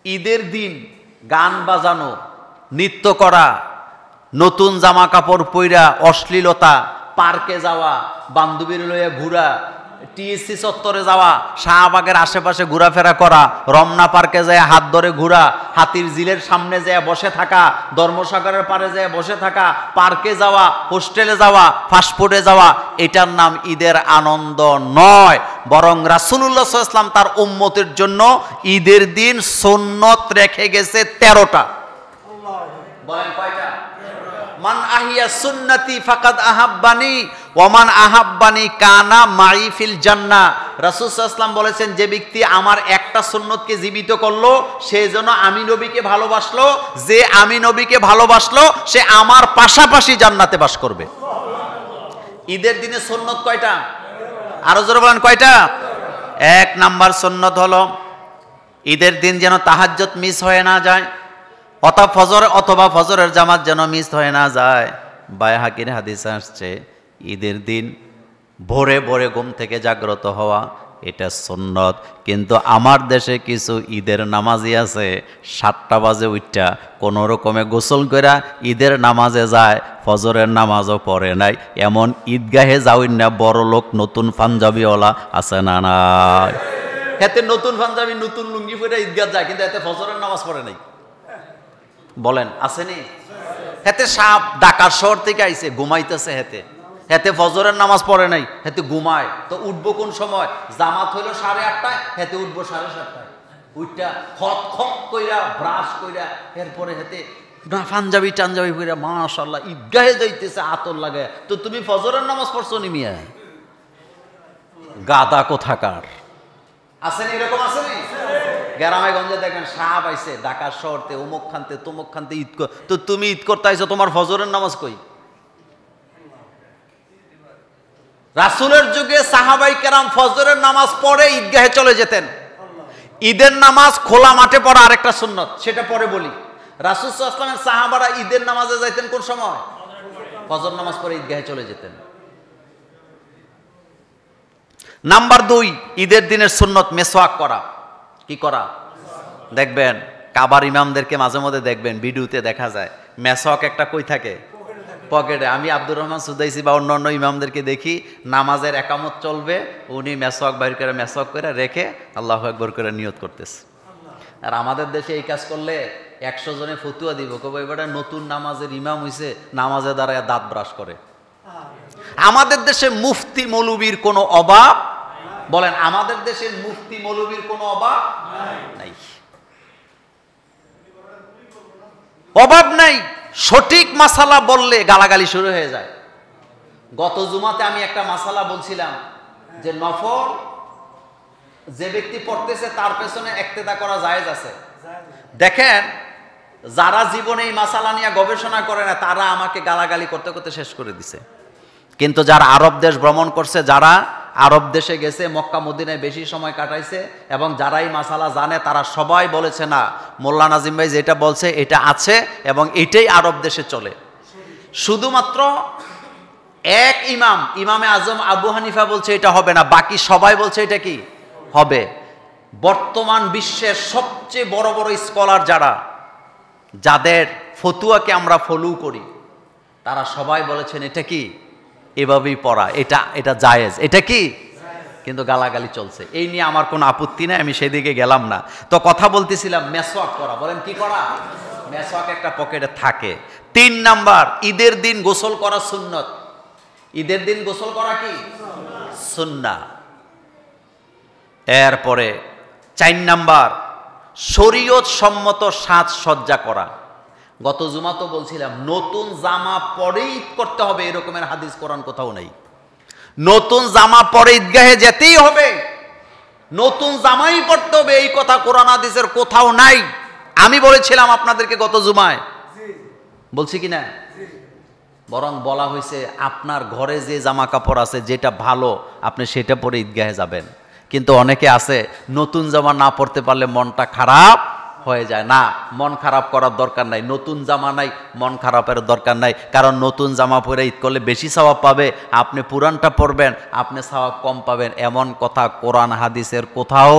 ঈদের দিন গান বাজানো, নৃত্য করা, নতুন জামা কাপড় পইরা অশ্লীলতা, পার্কে যাওয়া, বান্ধবীর লইয়া ঘুরা, টিএসসি চত্বরে যাওয়া, শাহবাগের আশেপাশে ঘোরাফেরা করা, রমনা পার্কে যায় হাত ধরে ঘোরা, হাতির ঝিলের সামনে যায় বসে থাকা, ধর্মসাগরের পাড়ে যায় বসে থাকা, পার্কে যাওয়া, হোস্টেলে যাওয়া, ফাস্টফুডে যাওয়া, এটার নাম ঈদের আনন্দ নয়। বরং রাসূলুল্লাহ সাল্লাল্লাহু আলাইহি ওয়াসাল্লাম তার উম্মতের জন্য ঈদের দিন সুন্নত রেখে গেছে ১৩টা। বলেন কয়টা? মান আহিয়া সুন্নতি ফাকাদ আহাব্বানি ওয়া মান আহাব্বানি কানা মাই ফিল জান্নাহ। রাসূল সাল্লাল্লাহু আলাইহি ওয়াসাল্লাম বলেছেন, যে ব্যক্তি আমার একটা সুন্নতকে জীবিত করলো সে যেন আমি নবীকে ভালোবাসলো, যে আমি নবীকে ভালোবাসলো সে আমার পাশাপাশি জান্নাতে বাস করবে। ঈদের দিনে সুন্নত কয়টা? আরো জোরে বলেন কয়টা? ১ নাম্বার সুন্নত হলো ঈদের দিন যেন তাহাজ্জুদ মিস হয়ে না যায়, অথবা ফজরের জামাত যেন মিস হয়ে না যায়। বাইহাকির হাদিসে আসছে ঈদের দিন ভোরে ভোরে ঘুম থেকে জাগ্রত হওয়া, এটা সুন্নত। কিন্তু আমার দেশে কিছু ঈদের নামাজি আছে ৭টা বাজে উঠা কোনো রকমে গোসল করে ঈদের নামাজে যায়, ফজরের নামাজও পড়ে নাই। এমন ঈদগাহে যাওই না বড় লোক নতুন পাঞ্জাবিওয়ালা আছে না নাই? এতে নতুন পাঞ্জাবি নতুন লুঙ্গি পরে ঈদগাহ যায়, কিন্তু এতে ফজরের নামাজ পড়ে নাই। বলেন আসেনি? হেতে সাপ ঢাকার শহর থেকে আইছে, ঘুমাইতেছে, হেতে ফজরের নামাজ পড়ে নাই, হেতে ঘুমায়। তো উঠবো কোন সময়? জামাত হইলো 8:30টায়, হেতে উঠবো 7:30টায়। উঠটা খত খত কইরা ব্রাশ কইরা এরপরে হেতে পাঞ্জাবি টাঞ্জাবি কইরা মাশাআল্লাহ ঈদগাহে যাইতেছে আতর লাগে। তো তুমি ফজরের নামাজ পড়ছো নি মিয়া? গাদা কোথাকার। আসেনি? এরকম আসেনি? গ্রামে গঞ্জে দেখেন সাহাব আইছে ঢাকার শহরতে, অমুক খানতে তমুক খানতে ঈদ। তো তুমি ঈদ করতে আইছো, তোমার ফজরের নামাজ কই? রাসূলের যুগে সাহাবাই কেরাম ফজরের নামাজ পড়ে ঈদগাহে চলে যেতেন। ঈদের নামাজ খোলা মাঠে পড়া আরেকটা সুন্নত, সেটা পরে বলি। রাসূল সাল্লাল্লাহু আলাইহি ওয়াসাল্লামের সাহাবারা ঈদের নামাজে যাইতেন কোন সময়? ফজর নামাজ পড়ে ঈদগাহে চলে যেতেন। নাম্বার 2, ঈদের দিনের সুন্নত মেসওয়াক করা। কি করা? দেখবেন কাবার ইমামদেরকে মাঝে মধ্যে দেখবেন ভিডিওতে দেখা যায় মেসওয়াক একটা কই থাকে? পকেটে। আমি আব্দুর রহমান সুদাইসি বা অন্য ইমামদেরকে দেখি নামাজের একামত চলবে, উনি মেসওয়াক বাইর করে মেসওয়াক করে রেখে আল্লাহু আকবার করে নিয়ত করতেছে। আর আমাদের দেশে এই কাজ করলে 100 জনে ফতুয়া দিব, কবে এবারে নতুন নামাজের ইমাম হইছে, নামাজে দাঁড়ায় দাঁত ব্রাশ করে। আমাদের দেশে মুফতি মৌলবীর কোনো অভাব, বলেন আমাদের দেশের মুফতি মৌলবীর কোনো অভাব নাই, অভাব নাই। সঠিক মাসালা বললে গালাগালি শুরু হয়ে যায়। গত জুমাতে আমি একটা মাসালা বলছিলাম যে নফল যে ব্যক্তি পড়তেছে তার পেছনে ইক্তেদা করা জায়েজ আছে। দেখেন যারা জীবনে এই মাসালা নিয়ে গবেষণা করে না তারা আমাকে গালাগালি করতে করতে শেষ করে দিছে। কিন্তু যারা আরব দেশ ভ্রমণ করছে, যারা আরব দেশে গেছে, মক্কা মদিনায় বেশি সময় কাটাইছে এবং যারা এই মাসালা জানে তারা সবাই বলেছে না মোল্লা নাজিম ভাই যেটা বলছে এটা আছে এবং এটাই আরব দেশে চলে। শুধুমাত্র এক ইমামে আজম আবু হানিফা বলছে এটা হবে না, বাকি সবাই বলছে এটা কি হবে। বর্তমান বিশ্বের সবচেয়ে বড় বড় স্কলার যারা, যাদের ফতুয়াকে আমরা ফলো করি, তারা সবাই বলেছেন এটা কি এভাবেই পড়া, এটা জায়েজ, এটা কি। কিন্তু গালাগালি চলছে। এই নিয়ে আমার কোনো আপত্তি নেই, আমি সেদিকে গেলাম না। তো কথা বলতেছিলাম মেসওয়াক করা। বলেন কি করা? মেসওয়াক একটা পকেটে থাকে। 3 নাম্বার, ঈদের দিন গোসল করা সুন্নত। ঈদের দিন গোসল করা কি সুন্নাহ। এরপরে 4 নাম্বার, শরীয়ত সম্মত সাজসজ্জা করা। গত জুমা তো বলছিলাম নতুন জামা পরে ঈদ করতে হবে, এরকমের হাদিস কোরআন কোথাও নেই। নতুন জামা পরে ঈদগাহে যেতেই হবে, নতুন জামাই পড়তে হবে, এই কথা কোরআন হাদিসের কোথাও নাই। আমি বলেছিলাম আপনাদেরকে গত জুমায়, বলছি কিনা? বরং বলা হয়েছে আপনার ঘরে যে জামা কাপড় আছে যেটা ভালো আপনি সেটা পরে ঈদগাহে যাবেন। কিন্তু অনেকে আছে নতুন জামা না পড়তে পারলে মনটা খারাপ হয়ে যায়। না, মন খারাপ করার দরকার নাই। নতুন জামা নাই, মন খারাপের দরকার নাই। কারণ নতুন জামা পরে ঈদ করলে বেশি সওয়াব পাবে, আপনি পুরানটা পরবেন আপনি সওয়াব কম পাবেন। এমন কথা কোরআন হাদিসের কোথাও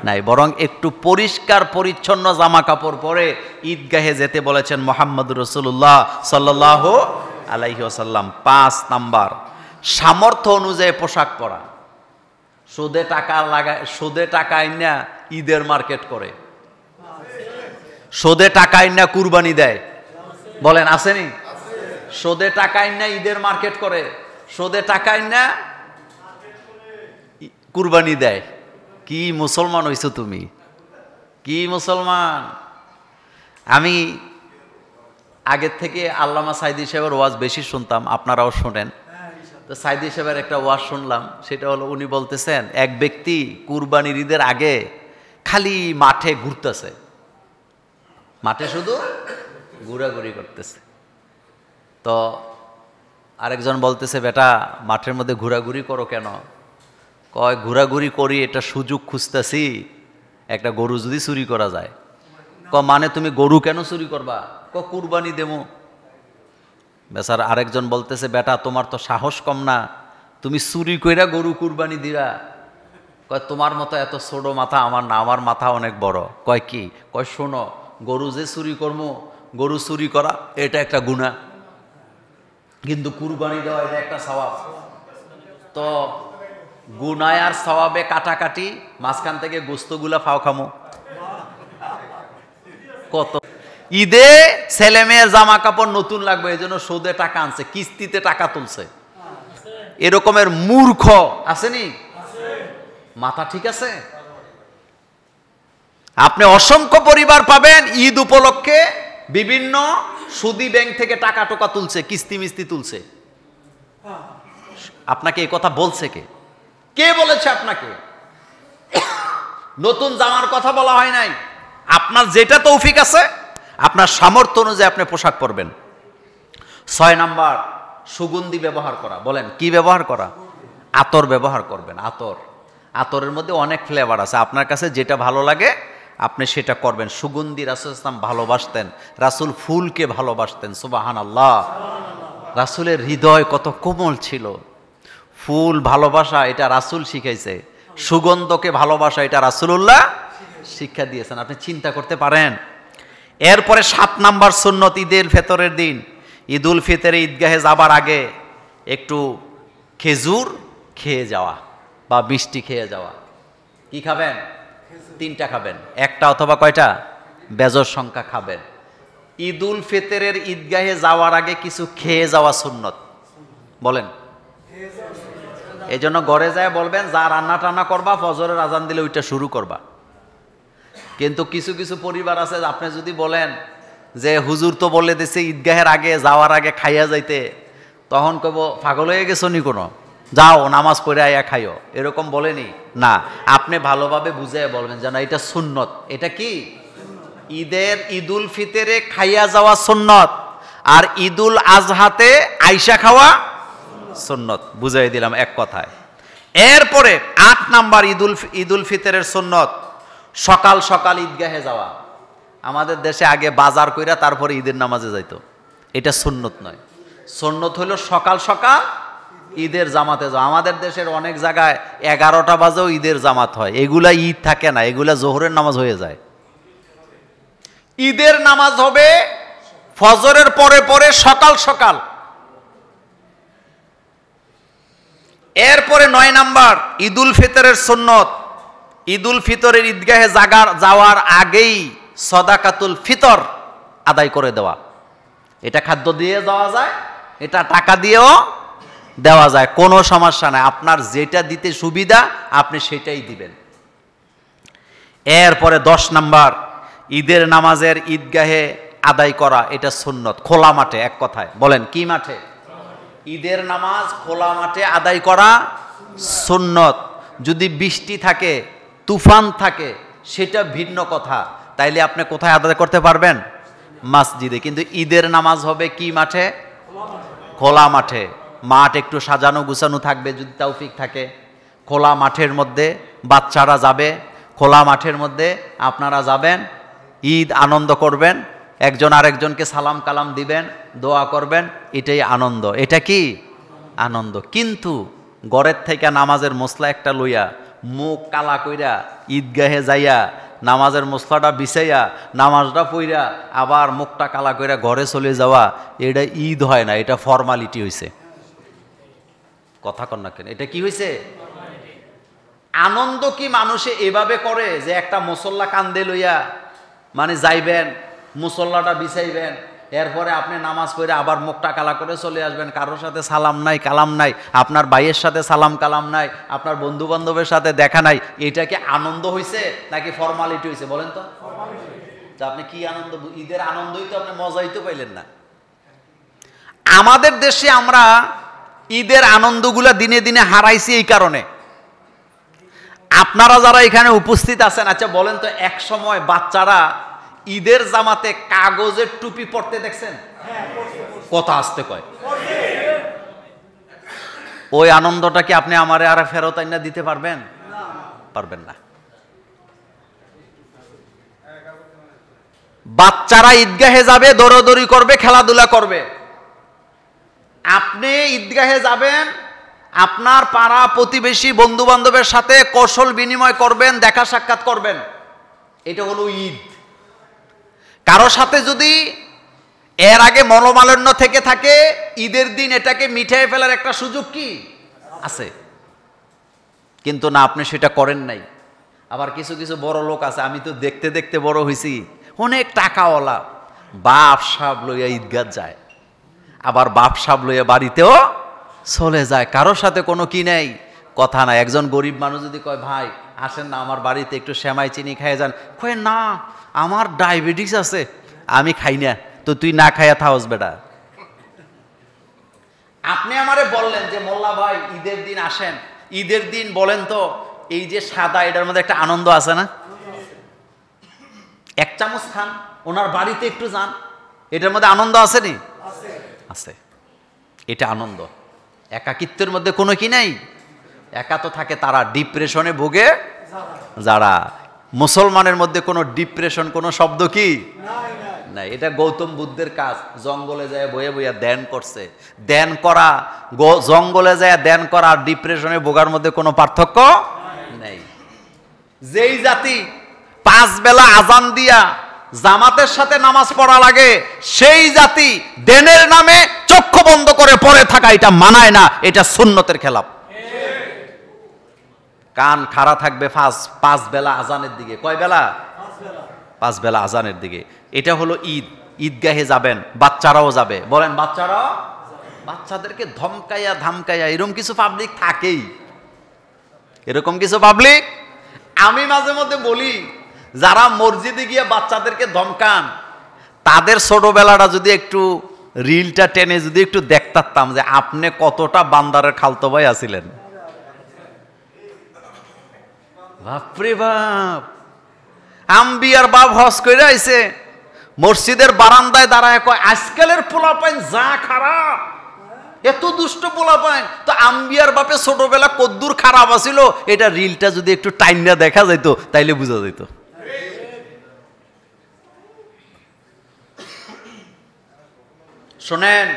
নাই, বরং একটু পরিষ্কার পরিচ্ছন্ন জামা কাপড় পরে ঈদগাহে যেতে বলেছেন মুহাম্মদুর রাসূলুল্লাহ সাল্লাল্লাহু আলাইহি ওয়াসাল্লাম। 5 নাম্বার, সামর্থ্য অনুযায়ী পোশাক পরা। সুদে টাকা আইনা ঈদের মার্কেট করে, সুদে টাকা আইনা কুরবানি দেয়, বলেন আসেনি? সুদে টাকা আইনা ঈদের মার্কেট করে, সুদে টাকা আইনা কুরবানি দেয়। কি মুসলমান হইছো তুমি, কি মুসলমান! আমি আগের থেকে আল্লামা সাইদি সাহেবের ওয়াজ বেশি শুনতাম, আপনারাও শোনেন। তো সাইদি সাহেবের একটা ওয়াজ শুনলাম, সেটা হলো উনি বলতেছেন এক ব্যক্তি কুরবানির ঈদের আগে খালি মাঠে ঘুরতেছে, মাঠে শুধু ঘোরাঘুরি করতেছে। তো আরেকজন বলতেছে, বেটা মাঠের মধ্যে ঘোরাঘুরি করো কেন? কয় ঘোরাঘুরি করি, এটা সুযোগ খুঁজতেছি একটা গরু যদি চুরি করা যায়। মানে তুমি গরু কেন চুরি করবা? কুরবানি দেবো। বেচার আরেকজন বলতেছে, বেটা তোমার তো সাহস কম না, তুমি চুরি কইরা গরু কুরবানি দিবা? কয় তোমার মতো এত ছোট মাথা আমার না, আমার মাথা অনেক বড়। কয় কি? কয় শোনো, গরু যে চুরি করবো, গরু চুরি করা এটা একটা গুনাহ, কিন্তু কুরবানি দেওয়া এটা একটা সওয়াব। তো গুনাহ আর সওয়াবে কাটাকাটি, মাঝখান থেকে গোস্তগুলা ফাও খামো। কত ঈদে ছেলে মেয়ের জামা কাপড় নতুন লাগবে, এই জন্য সুদে টাকা আনছে, কিস্তিতে টাকা তুলছে। এরকমের মূর্খ আসেনি? মাথা ঠিক আছে? আপনি অসংখ্য পরিবার পাবেন ঈদ উপলক্ষে বিভিন্ন সুদী ব্যাংক থেকে টাকা টোকা তুলছে, কিস্তি মিস্তি তুলছে। আপনাকে এই কথা বলছে কে? কে বলেছে আপনাকে? নতুন জামার কথা বলা হয় নাই। আপনার যেটা তৌফিক আছে, আপনার সামর্থ্য অনুযায়ী আপনি পোশাক পরবেন। 6 নাম্বার, সুগন্ধি ব্যবহার করা। বলেন কি ব্যবহার করা? আতর ব্যবহার করবেন। আতরের মধ্যে অনেক ফ্লেভার আছে, আপনার কাছে যেটা ভালো লাগে আপনি সেটা করবেন। সুগন্ধি রাসূল ইসলাম ভালোবাসতেন, রাসূল ফুলকে ভালোবাসতেন। সুবহানাল্লাহ! রাসূলের হৃদয় কত কোমল ছিল। ফুল ভালোবাসা এটা রাসূল শিখাইছে, সুগন্ধকে ভালোবাসা এটা রাসূলুল্লাহ শিক্ষা দিয়েছেন। আপনি চিন্তা করতে পারেন? এরপরে 7 নাম্বার সুন্নত, ঈদের ফিতরের দিন, ঈদুল ফিতরে ঈদগাহে যাবার আগে একটু খেজুর খেয়ে যাওয়া বা মিষ্টি খেয়ে যাওয়া। কি খাবেন? 3টা খাবেন, একটা অথবা কয়টা? বেজোর সংখ্যা খাবেন। ঈদুল ফিতরের ঈদগাহে যাওয়ার আগে কিছু খেয়ে যাওয়া সুন্নত। বলেন, এই জন্য ঘরে যায় বলবেন যা রান্না টান্না করবা, ফজরের আজান দিলে ওইটা শুরু করবা। কিন্তু কিছু কিছু পরিবার আছে, আপনি যদি বলেন যে হুজুর তো বলে দিছে ঈদগাহের আগে যাওয়ার আগে খাইয়া যাইতে, তখন কব পাগল হয়ে গেছো নি কোনো, যাও নামাজ পড়ে আইয়া খাইও, এরকম বলেনি না। আপনি ভালোভাবে বুঝে বলবেন যে না এটা সুন্নত। এটা কি? ঈদুল ফিতরে খাইয়া যাওয়া সুন্নত, আর ঈদুল আজহাতে আইসা খাওয়া সুন্নত। বুঝাই দিলাম এক কথায়। এরপরে 8 নাম্বার ঈদুল ফিতরের সুন্নত, সকাল সকাল ঈদগাহে যাওয়া। আমাদের দেশে আগে বাজার কইরা তারপরে ঈদের নামাজে যাইতো, এটা সুন্নত নয়। সুন্নত হলো সকাল সকাল ঈদের জামাতে যাওয়া। আমাদের দেশের অনেক জায়গায় 11টা বাজেও ঈদের জামাত হয়, এগুলা ঈদ থাকে না, এগুলা জোহরের নামাজ হয়ে যায়। ঈদের নামাজ হবে ফজরের পরে পরে সকাল সকাল। এরপরে 9 নাম্বার ঈদুল ফিতরের সুন্নত, ঈদুল ফিতরের ঈদগাহে যাওয়ার আগেই সদাকাতুল ফিতর আদায় করে দেওয়া। এটা খাদ্য দিয়ে দেওয়া যায়, এটা টাকা দিয়েও দেওয়া যায়, কোনো সমস্যা নাই। আপনার যেটা দিতে সুবিধা আপনি সেটাই দিবেন। এরপরে 10 নাম্বার ঈদের নামাজের ঈদগাহে আদায় করা, এটা সুন্নত, খোলা মাঠে। এক কথায় বলেন কি মাঠে? ঈদের নামাজ খোলা মাঠে আদায় করা সুন্নত। যদি বৃষ্টি থাকে, তুফান থাকে, সেটা ভিন্ন কথা, তাইলে আপনি কোথায় আদায় করতে পারবেন? মসজিদে। কিন্তু ঈদের নামাজ হবে কি মাঠে? খোলা মাঠে। মাঠ একটু সাজানো গুছানো থাকবে যদি তৌফিক থাকে। খোলা মাঠের মধ্যে বাচ্চারা যাবে, খোলা মাঠের মধ্যে আপনারা যাবেন, ঈদ আনন্দ করবেন, একজন আরেকজনকে সালাম কালাম দিবেন, দোয়া করবেন, এটাই আনন্দ। এটা কি? আনন্দ। কিন্তু ঘরের থেকে নামাজের মসলা একটা লইয়া মুখ কালা কইরা ঈদগাহে যাইয়া নামাজের মুসলাটা বিছাইয়া নামাজটা পইরা আবার মুখটা কালা কইরা ঘরে চলে যাওয়া, এটা ঈদ হয় না, এটা ফর্মালিটি হয়েছে। কথা কন না কেন? এটা কি হয়েছে? আনন্দ কি মানুষে এভাবে করে যে একটা মুসল্লা কান্দে লইয়া মানে যাইবেন, মুসল্লাটা বিছাইবেন, এরপরে আপনি নামাজ পড়ে আবার মুখটা কালা করে চলে আসবেন, কারোর সাথে সালাম নাই কালাম নাই, আপনার ভাইয়ের সাথে সালাম কালাম নাই, আপনার বন্ধু বান্ধবের সাথে দেখা নাই, এটা কি আনন্দ হয়েছে নাকি ফর্মালিটি হয়েছে? বলেন তো। আপনি কি আনন্দ? ঈদের আনন্দই তো আপনি মজাই তো পাইলেন না। আমাদের দেশে আমরা ঈদের আনন্দগুলা দিনে দিনে হারাইছি এই কারণে। আপনারা যারা এখানে উপস্থিত আছেন, আচ্ছা বলেন তো, এক সময় বাচ্চারা ঈদের জামাতে কাগজের টুপি পরতে দেখছেন? কথা আসতে কয়। ওই আনন্দটা কি আপনি আমারে আর ফেরত আইনা দিতে পারবেন? পারবেন না। বাচ্চারা ঈদগাহে যাবে, দৌড়াদৌড়ি করবে, খেলাধুলা করবে। আপনি ঈদগাহে যাবেন, আপনার পাড়া প্রতিবেশী বন্ধু বান্ধবের সাথে কৌশল বিনিময় করবেন, দেখা সাক্ষাৎ করবেন, এটা হলো ঈদ। কারো সাথে যদি এর আগে মনোমালিন্য থেকে থাকে, ঈদের দিন এটাকে মিটিয়ে ফেলার একটা সুযোগ কি আছে? কিন্তু না, আপনি সেটা করেন নাই। আবার কিছু কিছু বড় লোক আছে, আমি তো দেখতে দেখতে বড় হয়েছি, অনেক টাকাওয়ালা, বাপ সাপ লইয়া ঈদগাহ যায়, আবার বাপ সাপ লইয়া বাড়িতেও চলে যায়, কারোর সাথে কোনো কি নেই, কথা নাই। একজন গরিব মানুষ যদি কয়, ভাই আসেন না আমার বাড়িতে একটু সেমাই চিনি খাইয়ে যান, কয় না আমার ডায়াবেটিস আছে, আমি খাই না। তো তুই না খাইয়া থাকস বেটা। আপনি আমারে বললেন যে মোল্লা ভাই ঈদের দিন আসেন, ঈদের দিন বলেন তো এই যে সাদা, এটার মধ্যে একটা আনন্দ আছে না? এক চামচ খান, ওনার বাড়িতে একটু যান, এটার মধ্যে আনন্দ আছে নি? আছে। এটা আনন্দ। একাকিত্বের মধ্যে কোনো কি নাই। একা তো থাকে তারা, ডিপ্রেশনে ভোগে যারা। মুসলমানের মধ্যে কোনো ডিপ্রেশন, কোনো শব্দ কি নাই। এটা গৌতম বুদ্ধের কাজ। জঙ্গলে যায় বয়ে বইয়া ধ্যান করছে। ধ্যান করা, জঙ্গলে যায় ধ্যান করা আর ডিপ্রেশনে ভোগার মধ্যে কোনো পার্থক্য নেই। যেই জাতি 5 বেলা আজান দিয়া জামাতের সাথে নামাজ পড়া লাগে, সেই জাতি ধ্যানের নামে চক্ষু বন্ধ করে পড়ে থাকা, এটা মানায় না, এটা সুন্নতের খেলাফ। কান খাড়া থাকবে 5 বেলা আজানের দিকে। কয় বেলা? 5 বেলা আজানের দিকে। এটা হলো ঈদ। ঈদগাহে যাবেন, বাচ্চারাও যাবে। বলেন বাচ্চারাও? বাচ্চাদেরকে ধমকাইয়া ধামকাইয়া এরকম কিছু পাবলিক থাকেই, এরকম কিছু পাবলিক। আমি মাঝে মধ্যে বলি, যারা মসজিদে গিয়ে বাচ্চাদেরকে ধমকান, তাদের ছোটবেলাটা যদি একটু রিলটা টেনে যদি একটু দেখতাম যে আপনি কতটা বান্দারের খালতো ভাই আছিলেন। বাপরে বাপ, আম্বিয়ার বাপ হজ করে আইছে, মসজিদের বারান্দায় দাঁড়ায় কয়, আজকালের পোলাপাইন যা খারাপ, এত দুষ্ট পোলাপাইন। তো আম্বিয়ার বাপে ছোটবেলা কদ্দুর খারাপ আছিল, এটা রিলটা যদি একটু টাইনা দেখা যাইতো তাইলে বোঝা যাইত। শোনেন,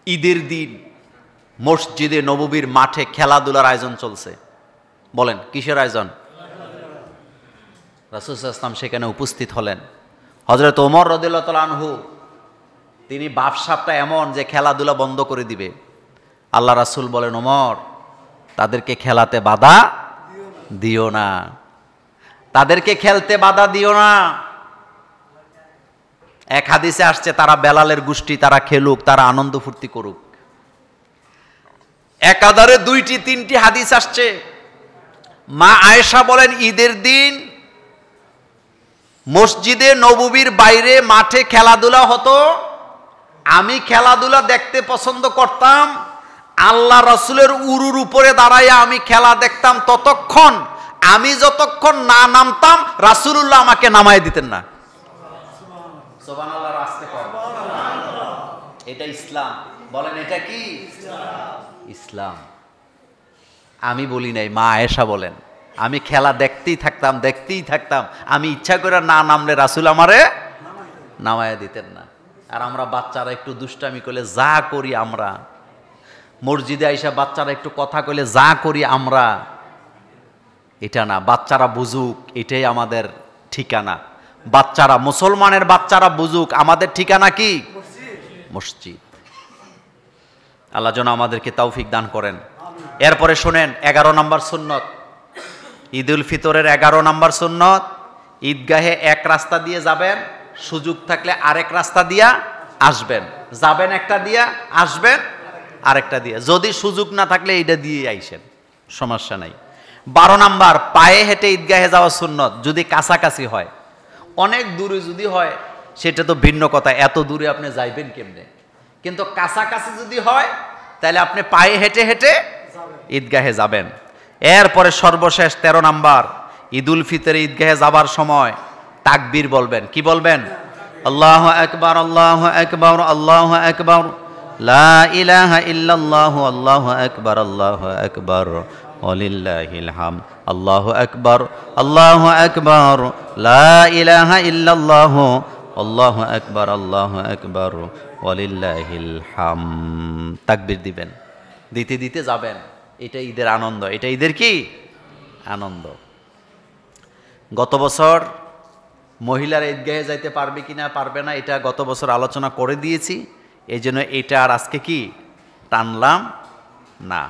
ঈদের দিন মসজিদে নববীর মাঠে খেলাধুলার আয়োজন চলছে। বলেন কিসের আয়োজন? রাসূল সাল্লাল্লাহু আলাইহি ওয়াসাল্লাম সেখানে উপস্থিত হলেন। হযরত ওমর রাদিয়াল্লাহু তাআলা আনহু, তিনি বাপসাপটা এমন যে খেলাধুলা বন্ধ করে দিবে। আল্লাহ রাসূল বলেন, ওমর তাদেরকে খেলাতে বাধা দিও না, তাদেরকে খেলতে বাধা দিও না। এক হাদিসে আসছে, তারা বেলালের গোষ্ঠী, তারা খেলুক, তারা আনন্দ ফুর্তি করুক। একাধারে 2টি 3টি হাদিস আসছে। মা আয়েশা বলেন, ঈদের দিন মসজিদে নববীর বাইরে মাঠে খেলাধুলা হতো, আমি খেলাধুলা দেখতে পছন্দ করতাম। আল্লাহ রাসূলের উরুর উপরে দাঁড়াইয়া আমি খেলা দেখতাম ততক্ষণ, আমি যতক্ষণ না নামতাম রাসূলুল্লাহ আমাকে নামায় দিতেন না। সুবহানাল্লাহ, রাস্তে কর। এটা ইসলাম। বলেন এটা কি ইসলাম? আমি বলি নাই, মা আয়েশা বলেন, আমি খেলা দেখতেই থাকতাম, আমি ইচ্ছা করে না নামলে রাসূল আমারে নামায় দিতেন না। আর আমরা বাচ্চারা একটু দুষ্টামি করলে যা করি আমরা, মসজিদে আইসা বাচ্চারা একটু কথা কইলে যা করি আমরা, এটা না, বাচ্চারা বুঝুক এটাই আমাদের ঠিকানা। বাচ্চারা, মুসলমানের বাচ্চারা বুঝুক আমাদের ঠিকানা কি? মসজিদ। আল্লাহ যেন আমাদেরকে তৌফিক দান করেন। এরপরে শোনেন 11 নম্বর সুন্নত, ঈদুল ফিতরের 11 নম্বর সুন্নত, ঈদগাহে এক রাস্তা দিয়ে যাবেন, সুযোগ থাকলে আরেক রাস্তা দিয়া আসবেন। যাবেন একটা দিয়া, আসবেন আরেকটা দিয়া, যদি সুযোগ না থাকলে এইটা দিয়ে আইসেন, সমস্যা নাই। 12 নাম্বার, পায়ে হেঁটে ঈদগাহে যাওয়া সুন্নত, যদি কাছাকাছি হয়। অনেক দূরে যদি হয় সেটা তো ভিন্ন কথা, এত দূরে আপনি যাইবেন কেমনে, কিন্তু কাছাকাছি যদি হয় তাহলে আপনি পায়ে হেঁটে হেঁটে ঈদগাহে যাবেন। এরপরে সর্বশেষ 13 নাম্বার, ঈদুল ফিতরে ঈদগাহে যাবার সময় তাকবীর বলবেন। কি বলবেন? আল্লাহু আকবার, আল্লাহু আকবার, আল্লাহু আকবার, লা ইলাহা ইল্লাল্লাহ, আল্লাহু আকবার, আল্লাহু আকবার, ওয়ালিল্লাহিল হামদ, আল্লাহু আকবার, আল্লাহু আকবার, লা ইলাহা ইল্লাল্লাহ, আল্লাহু আকবার, আল্লাহু আকবার, ওয়ালিল্লাহিল হামদ। তাকবীর দিবেন, দিতে দিতে যাবেন। এটা ঈদের আনন্দ, এটা ঈদের কি আনন্দ। গত বছর মহিলারা ঈদগাহে যাইতে পারবে কিনা পারবে না এটা গত বছর আলোচনা করে দিয়েছি, এই জন্য এটা আর আজকে কি টানলাম না।